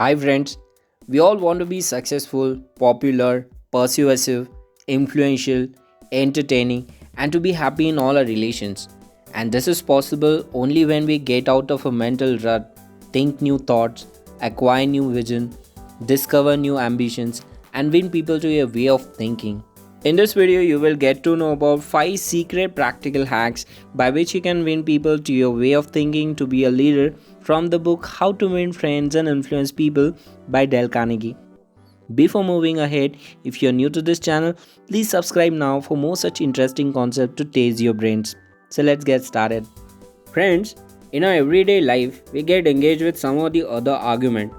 Hi friends, we all want to be successful, popular, persuasive, influential, entertaining, and to be happy in all our relations. And this is possible only when we get out of a mental rut, think new thoughts, acquire new vision, discover new ambitions, and win people to a way of thinking. In this video, you will get to know about 5 secret practical hacks by which you can win people to your way of thinking to be a leader from the book How to Win Friends and Influence People by Dale Carnegie. Before moving ahead, if you're new to this channel, please subscribe now for more such interesting concepts to taste your brains. So let's get started. Friends, in our everyday life, we get engaged with some or the other argument.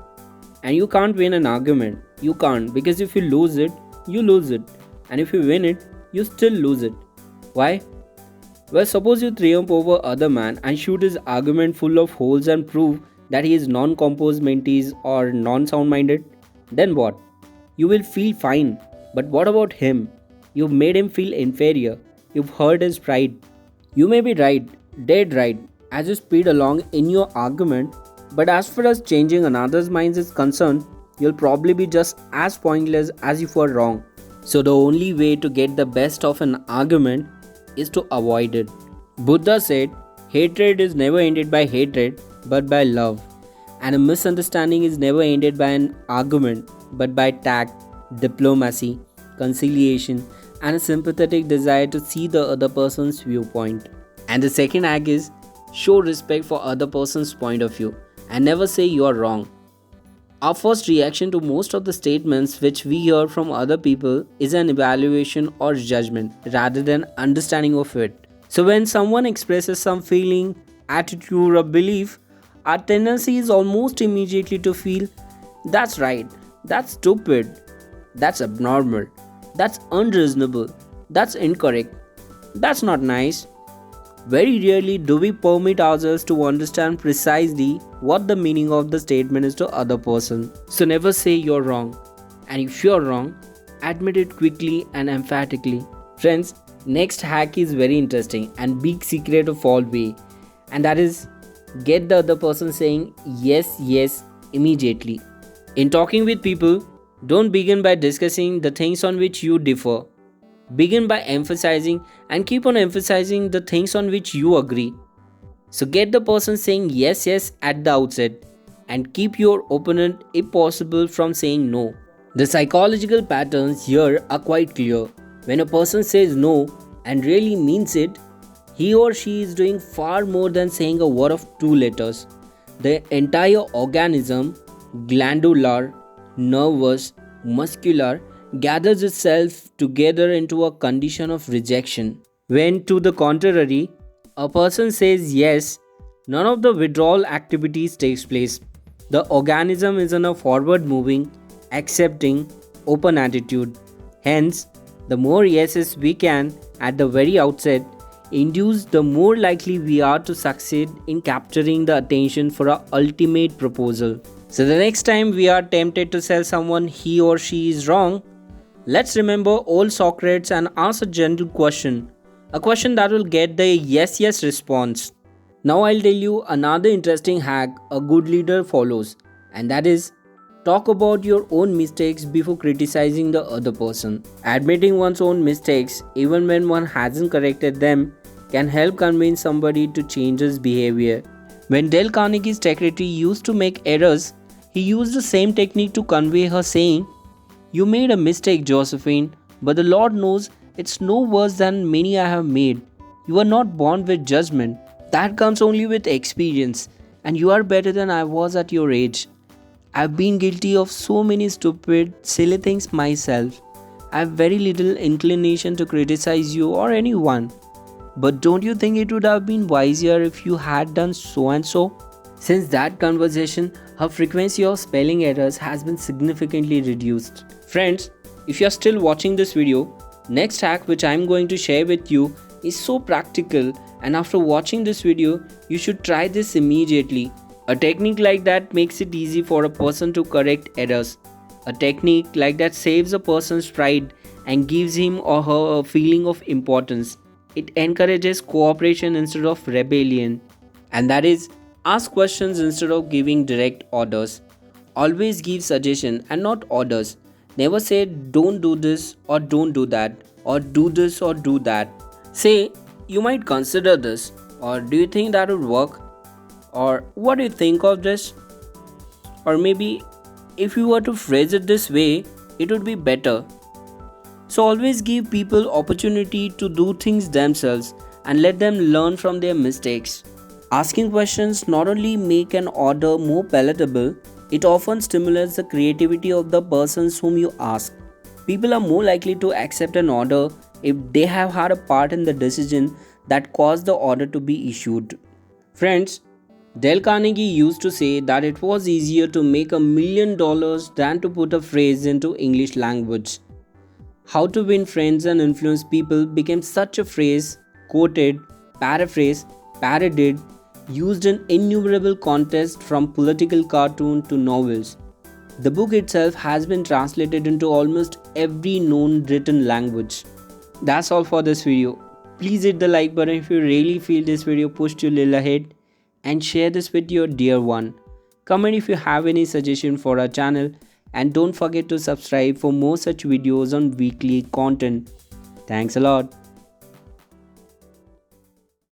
And you can't win an argument. You can't, because if you lose it, you lose it. And if you win it, you still lose it. Why? Well, suppose you triumph over other man and shoot his argument full of holes and prove that he is non-composed mentees or non-sound minded. Then what? You will feel fine. But what about him? You've made him feel inferior. You've hurt his pride. You may be right, dead right, as you speed along in your argument, but as far as changing another's mind is concerned, you'll probably be just as pointless as if you were wrong. So the only way to get the best of an argument is to avoid it. Buddha said, hatred is never ended by hatred but by love. And a misunderstanding is never ended by an argument but by tact, diplomacy, conciliation, and a sympathetic desire to see the other person's viewpoint. And the second hack is show respect for other person's point of view and never say you are wrong. Our first reaction to most of the statements which we hear from other people is an evaluation or judgment rather than understanding of it. So when someone expresses some feeling, attitude or belief, our tendency is almost immediately to feel, that's right, that's stupid, that's abnormal, that's unreasonable, that's incorrect, that's not nice. Very rarely do we permit ourselves to understand precisely what the meaning of the statement is to other person. So never say you're wrong. And if you're wrong, admit it quickly and emphatically. Friends, next hack is very interesting and big secret of all way. And that is get the other person saying yes, yes immediately. In talking with people, don't begin by discussing the things on which you differ. Begin by emphasizing and keep on emphasizing the things on which you agree. So get the person saying yes, yes at the outset and keep your opponent, if possible, from saying no. The psychological patterns here are quite clear. When a person says no and really means it, he or she is doing far more than saying a word of 2 letters. The entire organism, glandular, nervous, muscular, gathers itself together into a condition of rejection. When, to the contrary, a person says yes, none of the withdrawal activities takes place. The organism is in a forward-moving, accepting, open attitude. Hence, the more yeses we can, at the very outset, induce, the more likely we are to succeed in capturing the attention for our ultimate proposal. So the next time we are tempted to tell someone he or she is wrong, let's remember old Socrates and ask a gentle question. A question that will get the yes yes response. Now I'll tell you another interesting hack a good leader follows, and that is talk about your own mistakes before criticizing the other person. Admitting one's own mistakes, even when one hasn't corrected them, can help convince somebody to change his behavior. When Dale Carnegie's secretary used to make errors, he used the same technique to convey her, saying, "You made a mistake, Josephine, but the Lord knows it's no worse than many I have made. You are not born with judgment. That comes only with experience, and you are better than I was at your age. I've been guilty of so many stupid, silly things myself. I have very little inclination to criticize you or anyone. But don't you think it would have been wiser if you had done so and so?" Since that conversation, her frequency of spelling errors has been significantly reduced. Friends, if you are still watching this video, next hack which I am going to share with you is so practical, and after watching this video, you should try this immediately. A technique like that makes it easy for a person to correct errors. A technique like that saves a person's pride and gives him or her a feeling of importance. It encourages cooperation instead of rebellion. And that is, ask questions instead of giving direct orders. Always give suggestion and not orders. Never say don't do this or don't do that or do this or do that. Say you might consider this or do you think that would work or what do you think of this, or maybe if you were to phrase it this way it would be better. So always give people opportunity to do things themselves and let them learn from their mistakes. Asking questions not only make an order more palatable, it often stimulates the creativity of the persons whom you ask. People are more likely to accept an order if they have had a part in the decision that caused the order to be issued. Friends, Dale Carnegie used to say that it was easier to make $1 million than to put a phrase into English language. How to win friends and influence people became such a phrase, quoted, paraphrased, parodied, used in innumerable contests from political cartoon to novels. The book itself has been translated into almost every known written language. That's all for this video. Please hit the like button if you really feel this video pushed you a little ahead and share this with your dear one. Comment if you have any suggestion for our channel and don't forget to subscribe for more such videos on weekly content. Thanks a lot.